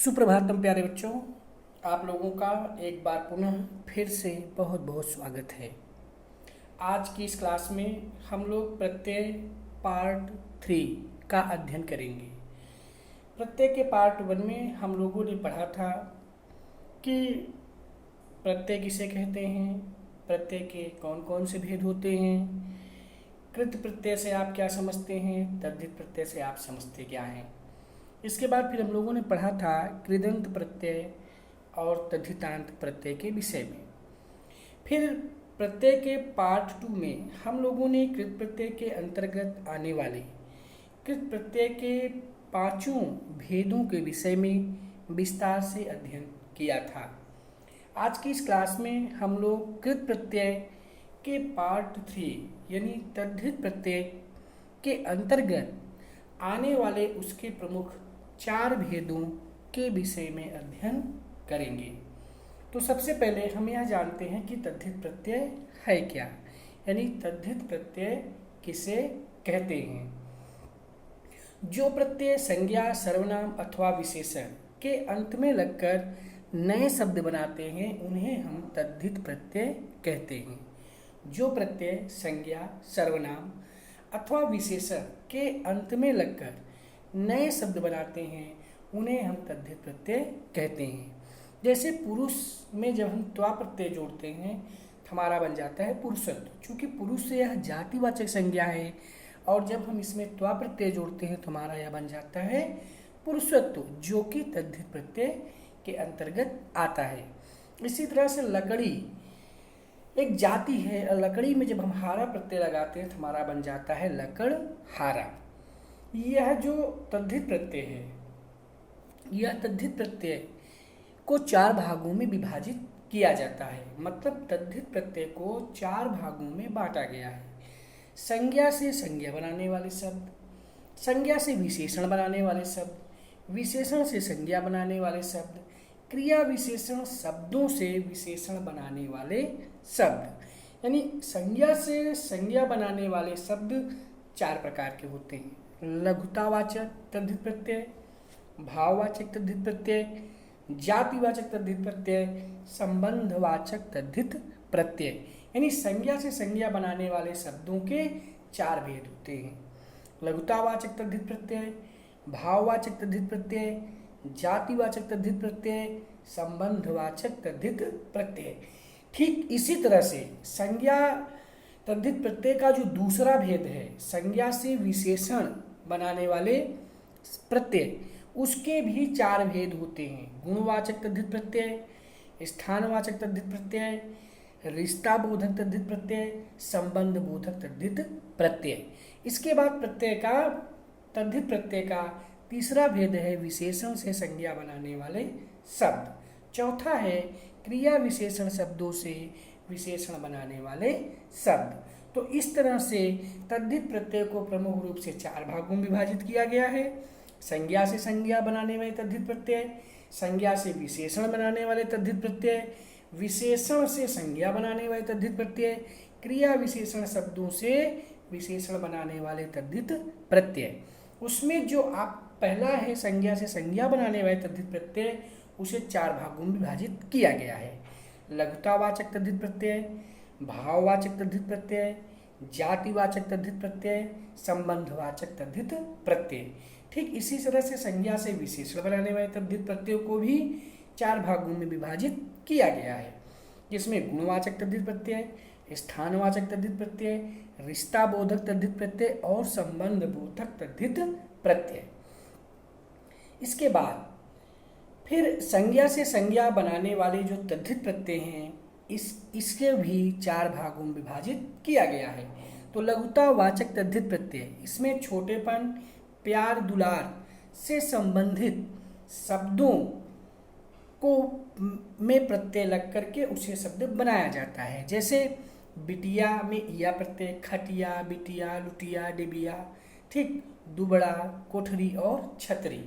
सुप्रभातम प्यारे बच्चों, आप लोगों का एक बार पुनः फिर से बहुत बहुत स्वागत है। आज की इस क्लास में हम लोग प्रत्यय पार्ट 3 का अध्ययन करेंगे। प्रत्यय के पार्ट 1 में हम लोगों ने पढ़ा था कि प्रत्यय किसे कहते हैं, प्रत्यय के कौन कौन से भेद होते हैं, कृत प्रत्यय से आप क्या समझते हैं, तद्धित प्रत्यय से आप समझते क्या हैं। इसके बाद फिर हम लोगों ने पढ़ा था कृदंत प्रत्यय और तद्धितांत प्रत्यय के विषय में। फिर प्रत्यय के पार्ट 2 में हम लोगों ने कृत प्रत्यय के अंतर्गत आने वाले कृत प्रत्यय के पांचों भेदों के विषय में विस्तार से अध्ययन किया था। आज की इस क्लास में हम लोग कृत प्रत्यय के पार्ट 3 यानी तद्धित प्रत्यय के अंतर्गत आने वाले उसके प्रमुख 4 भेदों के विषय में अध्ययन करेंगे। तो सबसे पहले हम यह जानते हैं कि तद्धित प्रत्यय है क्या, यानी तद्धित प्रत्यय किसे कहते हैं। जो प्रत्यय संज्ञा, सर्वनाम अथवा विशेषण के अंत में लगकर नए शब्द बनाते हैं उन्हें हम तद्धित प्रत्यय कहते हैं। जो प्रत्यय संज्ञा, सर्वनाम अथवा विशेषण के अंत में लगकर नए शब्द बनाते हैं उन्हें हम तद्धित प्रत्यय कहते हैं। जैसे पुरुष में जब हम त्वा प्रत्यय जोड़ते हैं हमारा बन जाता है पुरुषत्व, चूँकि पुरुष से यह जातिवाचक संज्ञा है और जब हम इसमें त्वा प्रत्यय जोड़ते हैं तो हमारा यह बन जाता है पुरुषत्व, जो कि तद्धित प्रत्यय के अंतर्गत आता है। इसी तरह से लकड़ी एक जाति है और लकड़ी में जब हम हारा प्रत्यय लगाते हैं तो हमारा बन जाता है लकड़ हारा। यह जो तद्धित प्रत्यय है, यह तद्धित प्रत्यय को 4 भागों में विभाजित किया जाता है। मतलब तद्धित प्रत्यय को 4 भागों में बांटा गया है। संज्ञा से संज्ञा बनाने वाले शब्द, संज्ञा से विशेषण बनाने वाले शब्द, विशेषण से संज्ञा बनाने वाले शब्द, क्रिया विशेषण शब्दों से विशेषण बनाने वाले शब्द। यानी संज्ञा से संज्ञा बनाने वाले शब्द 4 प्रकार के होते हैं। लघुतावाचक तद्धित प्रत्यय, भाववाचक तद्धित प्रत्यय, जातिवाचक तद्धित प्रत्यय, संबंधवाचक तद्धित प्रत्यय। यानी संज्ञा से संज्ञा बनाने वाले शब्दों के 4 भेद होते हैं। लघुतावाचक तद्धित प्रत्यय, भाववाचक तद्धित प्रत्यय, जातिवाचक तद्धित प्रत्यय, संबंधवाचक तद्धित प्रत्यय। ठीक इसी तरह से संज्ञा तद्धित प्रत्यय का जो दूसरा भेद है, संज्ञा से विशेषण बनाने वाले प्रत्यय, उसके भी 4 भेद होते हैं। गुणवाचक तद्धित प्रत्यय, स्थानवाचक तद्धित प्रत्यय, रिश्ता बोधक तद्धित प्रत्यय, संबंध बोधक तद्धित प्रत्यय। इसके बाद तद्धित प्रत्यय का तीसरा भेद है विशेषण से संज्ञा बनाने वाले शब्द। चौथा है क्रिया विशेषण शब्दों से विशेषण बनाने वाले शब्द। तो इस तरह से तद्धित प्रत्यय को प्रमुख रूप से 4 भागों में विभाजित किया गया है। संज्ञा से संज्ञा बनाने वाले तद्धित प्रत्यय, संज्ञा से विशेषण बनाने वाले तद्धित प्रत्यय, विशेषण से संज्ञा बनाने वाले तद्धित प्रत्यय, क्रिया विशेषण शब्दों से विशेषण बनाने वाले तद्धित प्रत्यय। उसमें जो आप पहला है संज्ञा से संज्ञा बनाने वाले तद्धित प्रत्यय, उसे 4 भागों में विभाजित किया गया है। लघुतावाचक तद्धित प्रत्यय, भाववाचक तद्धित प्रत्यय, जातिवाचक तद्धित प्रत्यय, संबंधवाचक तद्धित प्रत्यय। ठीक इसी तरह से संज्ञा से विशेषण बनाने वाले तद्धित प्रत्ययों को भी 4 भागों में विभाजित किया गया है, जिसमें गुणवाचक तद्धित प्रत्यय, स्थानवाचक तद्धित प्रत्यय, रिश्ता बोधक तद्धित प्रत्यय और संबंध बोधक तद्धित प्रत्यय। इसके बाद फिर संज्ञा से संज्ञा बनाने वाले जो तद्धित प्रत्यय हैं इसके भी 4 भागों में विभाजित किया गया है। तो लघुतावाचक तद्धित प्रत्यय, इसमें छोटेपन, प्यार, दुलार से संबंधित शब्दों को में प्रत्यय लग करके उसे शब्द बनाया जाता है। जैसे बिटिया में इया प्रत्यय, खटिया, बिटिया, लुटिया, डिबिया, ठीक, दुबड़ा, कोठरी और छतरी,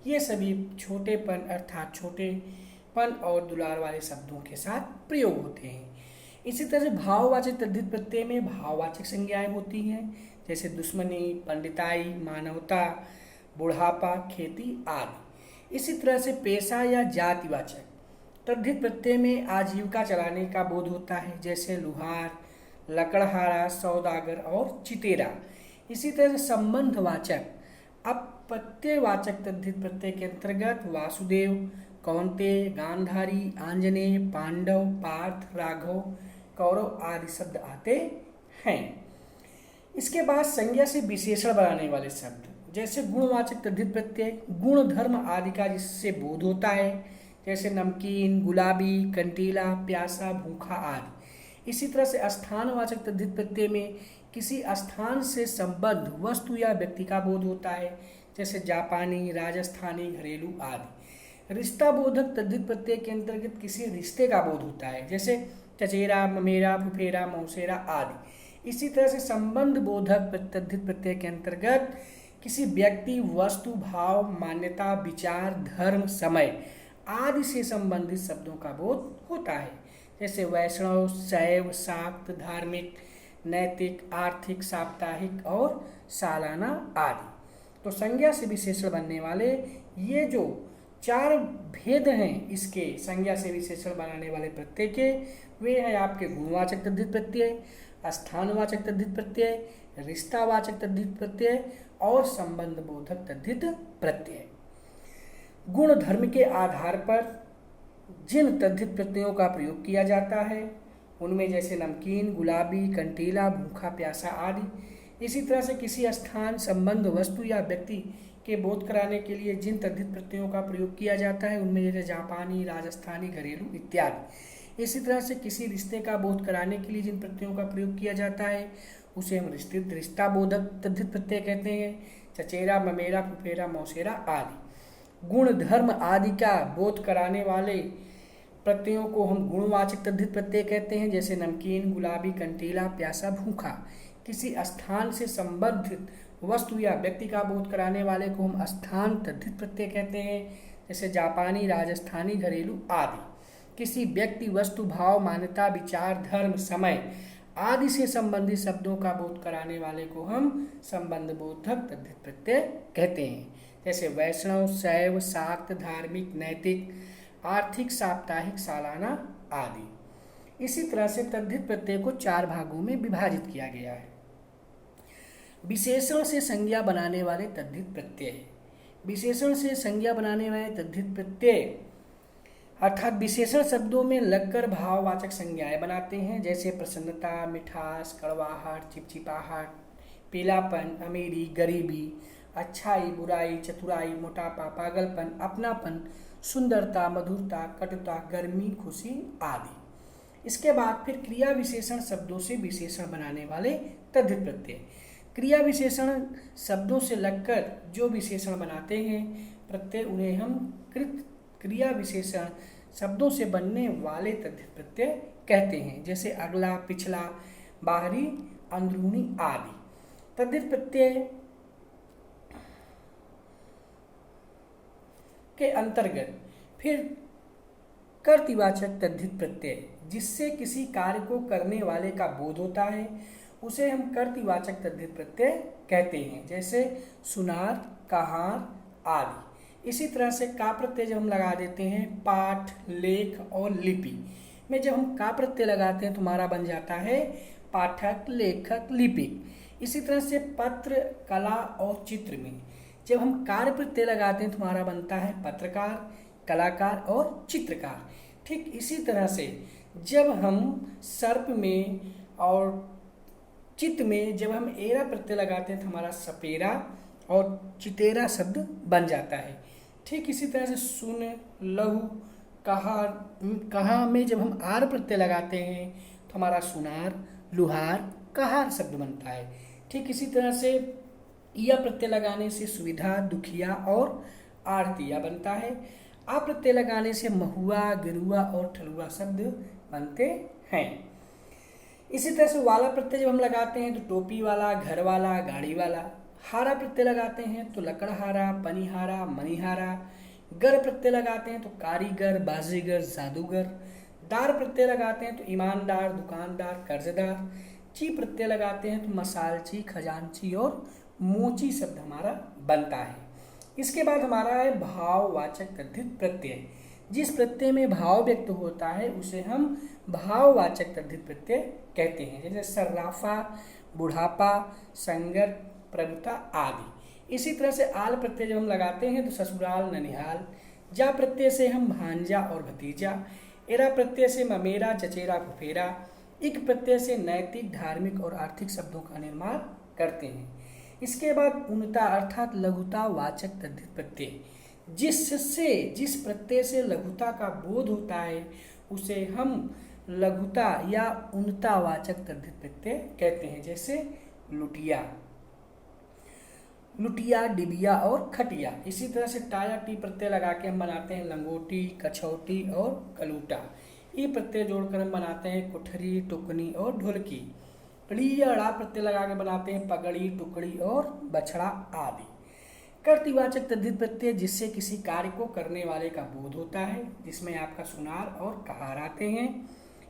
ये सभी छोटेपन अर्थात छोटेपन और दुलार वाले शब्दों के साथ प्रयोग होते हैं। इसी तरह से भाववाचक तद्धित प्रत्यय में भाववाचक संज्ञाएं होती हैं, जैसे दुश्मनी, पंडिताई, मानवता, बुढ़ापा, खेती आदि। इसी तरह से पेशा या जातिवाचक तद्धित प्रत्यय में आजीविका चलाने का बोध होता है, जैसे लुहार, लकड़हारा, सौदागर और चितेरा। इसी तरह से संबंधवाचक अपत्यवाचक तद्धित प्रत्यय के अंतर्गत वासुदेव, कौन्तेय, गांधारी, आंजनेय, पांडव, पार्थ, राघव, कौरव आदि शब्द आते हैं। इसके बाद संज्ञा से विशेषण बनाने वाले शब्द, जैसे गुणवाचक तद्धित प्रत्यय गुण धर्म आदि का जिससे बोध होता है, जैसे नमकीन, गुलाबी, कंटीला, प्यासा, भूखा आदि। इसी तरह से स्थानवाचक तद्धित प्रत्यय में किसी स्थान से संबद्ध वस्तु या व्यक्ति का बोध होता है, जैसे जापानी, राजस्थानी, घरेलू आदि। रिश्ता बोधक तद्धित प्रत्यय के अंतर्गत किसी रिश्ते का बोध होता है, जैसे चचेरा, ममेरा, फुफेरा, मौसेरा आदि। इसी तरह से संबंध बोधक तद्धित प्रत्यय के अंतर्गत किसी व्यक्ति, वस्तु, भाव, मान्यता, विचार, धर्म, समय आदि से संबंधित शब्दों का बोध होता है, जैसे वैष्णव, शैव, शाक्त, धार्मिक, नैतिक, आर्थिक, साप्ताहिक और सालाना आदि। तो संज्ञा से विशेषण बनने वाले ये जो 4 भेद हैं इसके संज्ञा से विशेषण बनाने वाले प्रत्यय के, वे हैं आपके गुणवाचक तद्धित प्रत्यय, स्थानवाचक तद्धित प्रत्यय, रिश्तावाचक तद्धित प्रत्यय और संबंध बोधक तद्धित प्रत्यय। गुण धर्म के आधार पर जिन तद्धित प्रत्ययों का प्रयोग किया जाता है उनमें जैसे नमकीन, गुलाबी, कंटीला, भूखा, प्यासा आदि। इसी तरह से किसी स्थान, संबंध, वस्तु या व्यक्ति के बोध कराने के लिए जिन तद्धित प्रत्ययों का प्रयोग किया जाता है उनमें जैसे जापानी, राजस्थानी, घरेलू इत्यादि। इसी तरह से किसी रिश्ते का बोध कराने के लिए जिन प्रत्ययों का प्रयोग किया जाता है उसे हम रिश्ता बोधक तद्धित प्रत्यय कहते हैं, चचेरा, ममेरा, फुफेरा, मौसेरा आदि। गुण धर्म आदि का बोध कराने वाले प्रत्ययों को हम गुणवाचक तद्धित प्रत्यय कहते हैं, जैसे नमकीन, गुलाबी, कंटीला, प्यासा, भूखा। किसी स्थान से संबंधित वस्तु या व्यक्ति का बोध कराने वाले को हम स्थान तद्धित प्रत्यय कहते हैं, जैसे जापानी, राजस्थानी, घरेलू आदि। किसी व्यक्ति, वस्तु, भाव, मान्यता, विचार, धर्म, समय आदि से संबंधित शब्दों का बोध कराने वाले को हम संबंध बोधक तद्धित प्रत्यय कहते हैं, जैसे वैष्णव, शैव, शाक्त, धार्मिक, नैतिक, आर्थिक, साप्ताहिक, सालाना आदि। इसी तरह से तद्धित प्रत्यय को 4 भागों में विभाजित किया गया है। विशेषण से संज्ञा बनाने वाले तद्धित प्रत्यय। विशेषण से संज्ञा बनाने वाले तद्धित प्रत्यय अर्थात विशेषण शब्दों में लगकर भाववाचक संज्ञाएं बनाते हैं, जैसे प्रसन्नता, मिठास, कड़वाहट, चिपचिपाहट, पीलापन, अमीरी, गरीबी, अच्छाई, बुराई, चतुराई, मोटापा, पागलपन, अपनापन, सुंदरता, मधुरता, कटुता, गर्मी, खुशी आदि। इसके बाद फिर क्रिया विशेषण शब्दों से विशेषण बनाने वाले तद्धित प्रत्यय। क्रिया विशेषण शब्दों से लगकर जो विशेषण बनाते हैं प्रत्यय उन्हें हम क्रिया विशेषण शब्दों से बनने वाले तद्धित प्रत्यय कहते हैं, जैसे अगला, पिछला, बाहरी, अंदरूनी आदि। तद्धित प्रत्यय के अंतर्गत फिर कर्तृवाचक तद्धित प्रत्यय, जिससे किसी कार्य को करने वाले का बोध होता है उसे हम कर्तृवाचक तद्धित प्रत्यय कहते हैं, जैसे सुनार, कहार आदि। इसी तरह से का प्रत्यय जब हम लगा देते हैं पाठ, लेख और लिपि में, जब हम का प्रत्यय लगाते हैं तो हमारा बन जाता है पाठक, लेखक, लिपिक। इसी तरह से पत्र, कला और चित्र में जब हम कार्य प्रत्यय लगाते हैं तो हमारा बनता है पत्रकार, कलाकार और चित्रकार। ठीक इसी तरह से जब हम सर्प में और चित्त में जब हम एरा प्रत्यय लगाते हैं तो हमारा सपेरा और चितेरा शब्द बन जाता है। ठीक इसी तरह से सुन, लहू, कहा में जब हम आर प्रत्यय लगाते हैं तो हमारा सुनार, लुहार, कहार शब्द बनता है। ठीक इसी तरह से या प्रत्यय लगाने से सुविधा, दुखिया और आरतिया बनता है। आ प्रत्यय लगाने से महुआ, गिरुआ और ठलुआ शब्द बनते हैं। इसी तरह से वाला प्रत्यय जब हम लगाते हैं तो टोपी वाला, घर वाला, गाड़ी वाला। हारा प्रत्यय लगाते हैं तो लकड़हारा, पनिहारा, मणिहारा। गर प्रत्यय लगाते हैं तो कारीगर, बाजीगर, जादूगर। दार प्रत्यय लगाते हैं तो ईमानदार, दुकानदार, कर्जदार। ची प्रत्यय लगाते हैं तो मसालची, खजांची और मोची शब्द हमारा बनता है। इसके बाद हमारा है भाववाचक तद्धित प्रत्यय। जिस प्रत्यय में भाव व्यक्त होता है उसे हम भाववाचक तद्धित प्रत्यय कहते हैं, जैसे सर्राफा, बुढ़ापा, संगत, प्रभुता आदि। इसी तरह से आल प्रत्यय जब हम लगाते हैं तो ससुराल, ननिहाल। जा प्रत्यय से हम भांजा और भतीजा। एरा प्रत्यय से ममेरा, चचेरा, फुफेरा। इक प्रत्यय से नैतिक, धार्मिक और आर्थिक शब्दों का निर्माण करते हैं। इसके बाद उनता अर्थात लघुता वाचक तद्धित प्रत्यय। जिस प्रत्यय से लघुता का बोध होता है उसे हम लघुता या उनता वाचक तद्धित प्रत्यय कहते हैं, जैसे लुटिया, डिबिया और खटिया। इसी तरह से टा या टी प्रत्यय लगा के हम बनाते हैं लंगोटी, कछौटी और कलूटा। ई प्रत्यय जोड़कर हम बनाते हैं कुठरी, टुकनी और ढोलकी। ड़ी या ड़ा प्रत्यय लगा के बनाते हैं पगड़ी, टुकड़ी और बछड़ा आदि। कर्तृवाचक तद्धित प्रत्यय जिससे किसी कार्य को करने वाले का बोध होता है, जिसमें आपका सुनार और कहार आते हैं।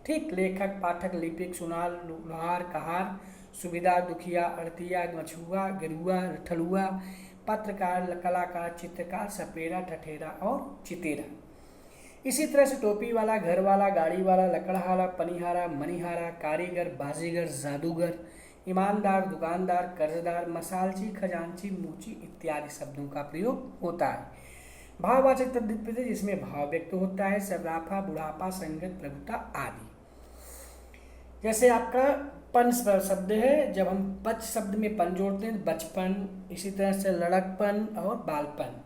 ठीक, लेखक, पाठक, लिपिक, सुनार, लोहार, कहार, सुविधा, दुखिया, अड़तिया, मछुआ, गिरुआ, ठलुआ, पत्रकार, कलाकार, चित्रकार, सपेरा, ठठेरा और चितेरा। इसी तरह से टोपी वाला, घर वाला, गाड़ी वाला, लकड़हारा, पनिहारा, मनिहारा, कारीगर, बाजीगर, जादूगर, ईमानदार, दुकानदार, कर्जदार, मसालची, खजांची, मूची इत्यादि शब्दों का प्रयोग होता है। भाववाचक तद्धित प्रत्यय जिसमें भाव व्यक्त होता है, सर्राफा, बुढ़ापा, संगत, प्रभुता आदि। जैसे आपका पन शब्द है, जब हम पच शब्द में पन जोड़ते हैं बचपन, इसी तरह से लड़कपन और बालपन।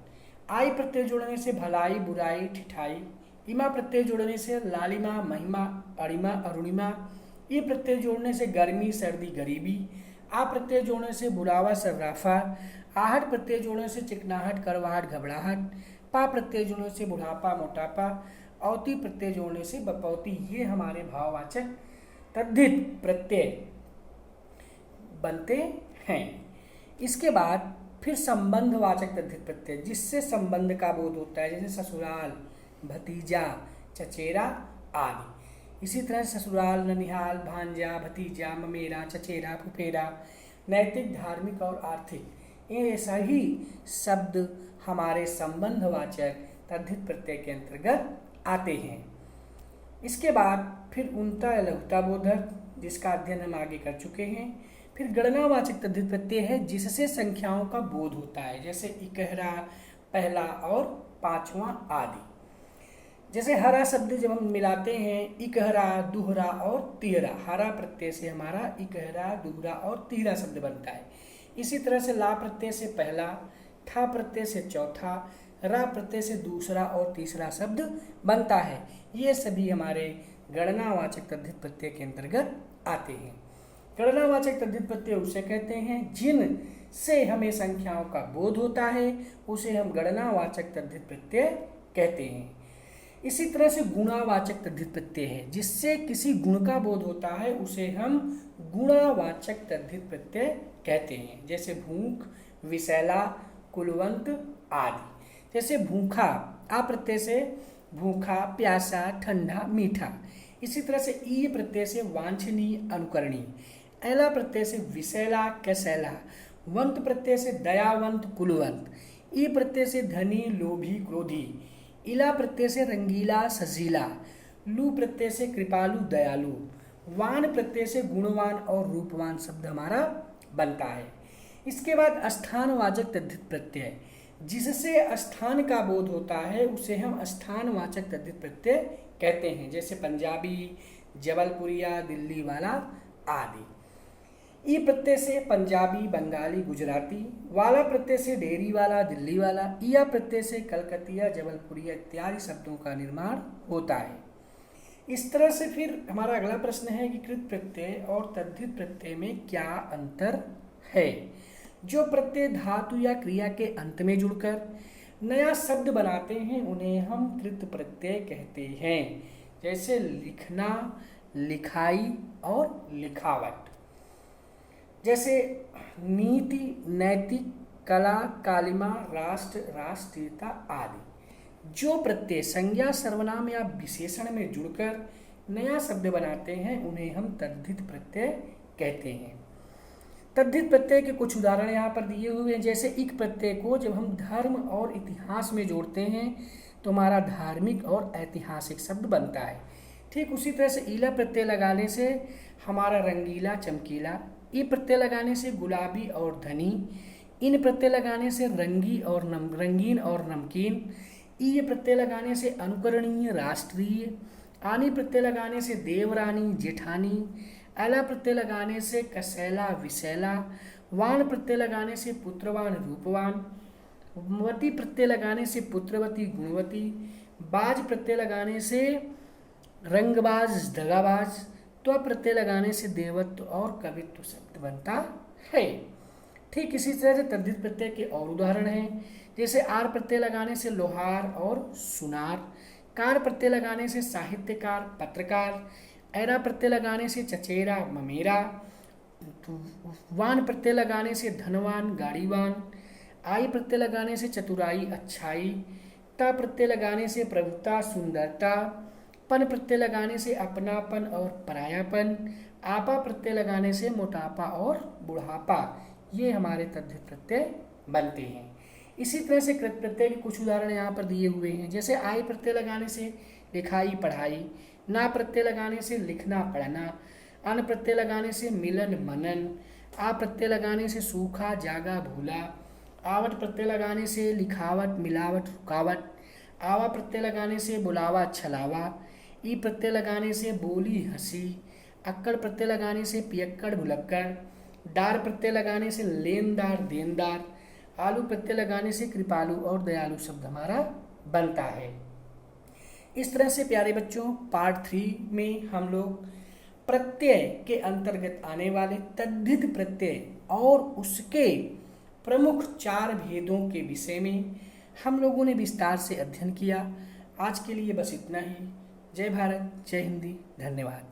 आई प्रत्यय जोड़ने से भलाई, बुराई, ठिठाई। इमा प्रत्यय जोड़ने से लालिमा, महिमा, अरिमा, अरुणिमा। ई प्रत्यय जोड़ने से गर्मी, सर्दी, गरीबी। आ प्रत्यय जोड़ने से बुढ़ावा, सर्राफा। आहट प्रत्यय जोड़ने से चिकनाहट, कड़वाहट, घबराहट। पा प्रत्यय जोड़ने से बुढ़ापा, मोटापा। औती प्रत्यय जोड़ने से बपौती। ये हमारे भाववाचक तद्धित प्रत्यय बनते हैं। इसके बाद फिर संबंधवाचक तद्धित प्रत्यय जिससे संबंध का बोध होता है, जैसे ससुराल, भतीजा, चचेरा आदि। इसी तरह ससुराल, ननिहाल, भांजा, भतीजा, ममेरा, चचेरा, फुफेरा, नैतिक, धार्मिक और आर्थिक, ये सही शब्द हमारे संबंधवाचक तद्धित प्रत्यय के अंतर्गत आते हैं। इसके बाद फिर उनता या लघुता बोधक जिसका अध्ययन हम आगे कर चुके हैं। फिर गणनावाचक तद्धित प्रत्यय है जिससे संख्याओं का बोध होता है, जैसे इकहरा, पहला और पांचवा आदि। जैसे हरा शब्द जब हम मिलाते हैं इकहरा, दुहरा और तिहरा, हरा प्रत्यय से हमारा इकहरा, दुहरा और तिहरा शब्द बनता है। इसी तरह से ला प्रत्यय से पहला, ठा प्रत्यय से चौथा, रा प्रत्यय से दूसरा और तीसरा शब्द बनता है। ये सभी हमारे गणनावाचक तद्धित प्रत्यय के अंतर्गत आते हैं। गणनावाचक तद्धित प्रत्यय उसे कहते हैं जिन से हमें संख्याओं का बोध होता है, उसे हम गणनावाचक तद्धित प्रत्यय कहते हैं। इसी तरह से गुणावाचक तद्धित प्रत्यय है जिससे किसी गुण का बोध होता है, उसे हम गुणावाचक तद्धित प्रत्यय कहते हैं, जैसे भूख, विषैला, कुलवंत आदि। जैसे भूखा, आ प्रत्यय से भूखा, प्यासा, ठंडा, मीठा। इसी तरह से ई प्रत्यय से वांछनीय, अनुकरणीय। ऐला प्रत्यय से विषैला, कसैला। वंत प्रत्यय से दयावंत, कुलवंत। ई प्रत्यय से धनी, लोभी, क्रोधी। इला प्रत्यय से रंगीला, सजीला। लू प्रत्यय से कृपालु, दयालु। वान प्रत्यय से गुणवान और रूपवान शब्द हमारा बनता है। इसके बाद स्थानवाचक तद्धित प्रत्यय जिससे स्थान का बोध होता है, उसे हम स्थानवाचक तद्धित प्रत्यय कहते हैं, जैसे पंजाबी, जबलपुरिया, दिल्ली वाला आदि। ई प्रत्यय से पंजाबी, बंगाली, गुजराती। वाला प्रत्यय से डेरी वाला, दिल्ली वाला। इया प्रत्यय से कलकतिया, जबलपुरिया इत्यादि शब्दों का निर्माण होता है। इस तरह से फिर हमारा अगला प्रश्न है कि कृत प्रत्यय और तद्धित प्रत्यय में क्या अंतर है। जो प्रत्यय धातु या क्रिया के अंत में जुड़कर नया शब्द बनाते हैं उन्हें हम कृत प्रत्यय कहते हैं, जैसे लिखना, लिखाई और लिखावट। जैसे नीति, नैतिक, कला, कालिमा, राष्ट्र, राष्ट्रीयता आदि। जो प्रत्यय संज्ञा, सर्वनाम या विशेषण में जुड़कर नया शब्द बनाते हैं उन्हें हम तद्धित प्रत्यय कहते हैं। तद्धित प्रत्यय के कुछ उदाहरण यहाँ पर दिए हुए हैं। जैसे इक प्रत्यय को जब हम धर्म और इतिहास में जोड़ते हैं तो हमारा धार्मिक और ऐतिहासिक शब्द बनता है। ठीक उसी तरह से ईला प्रत्यय लगाने से हमारा रंगीला चमकीला, ई प्रत्यय लगाने से गुलाबी और धनी, इन प्रत्यय लगाने से रंगीन और नमकीन, ई प्रत्यय लगाने से अनुकरणीय राष्ट्रीय, आनी प्रत्यय लगाने से देवरानी जेठानी, अला प्रत्यय लगाने से कसैला विशैला, वान प्रत्यय लगाने से पुत्रवान रूपवान, वती प्रत्यय लगाने से पुत्रवती गुणवती, बाज प्रत्यय लगाने से रंगबाज दगाबाज, त्व प्रत्यय लगाने से देवत्व और कवित्व शब्द बनता है। ठीक इसी तरह से तद्धित प्रत्यय के और उदाहरण हैं। जैसे आर प्रत्यय लगाने से लोहार और सुनार, कार प्रत्यय लगाने से साहित्यकार पत्रकार, ऐरा प्रत्यय लगाने से चचेरा ममेरा, वान प्रत्यय लगाने से धनवान गाड़ीवान, आई प्रत्यय लगाने से चतुराई अच्छाई, ता प्रत्यय लगाने से प्रभुता सुंदरता, पन प्रत्यय लगाने से अपनापन और परायापन, आपा प्रत्यय लगाने से मोटापा और बुढ़ापा, ये हमारे तद्धित प्रत्यय बनते हैं। इसी तरह से कृत प्रत्यय के कुछ उदाहरण यहाँ पर दिए हुए हैं। जैसे आई प्रत्यय लगाने से लिखाई पढ़ाई, ना प्रत्यय लगाने से लिखना पढ़ना, अन प्रत्यय लगाने से मिलन मनन, आ प्रत्यय लगाने से सूखा जागा भूला, आवट प्रत्यय लगाने से लिखावट मिलावट रुकावट, आवा प्रत्यय लगाने से बुलावा छलावा, ई प्रत्यय लगाने से बोली हंसी, अक्कड़ प्रत्यय लगाने से पियक्कड़ भुलक्कड़, डार प्रत्यय लगाने से लेनदार देनदार, आलू प्रत्यय लगाने से कृपालु और दयालु शब्द हमारा बनता है। इस तरह से प्यारे बच्चों पार्ट 3 में हम लोग प्रत्यय के अंतर्गत आने वाले तद्धित प्रत्यय और उसके प्रमुख 4 भेदों के विषय में हम लोगों ने विस्तार से अध्ययन किया। आज के लिए बस इतना ही। जय भारत, जय हिंदी, धन्यवाद।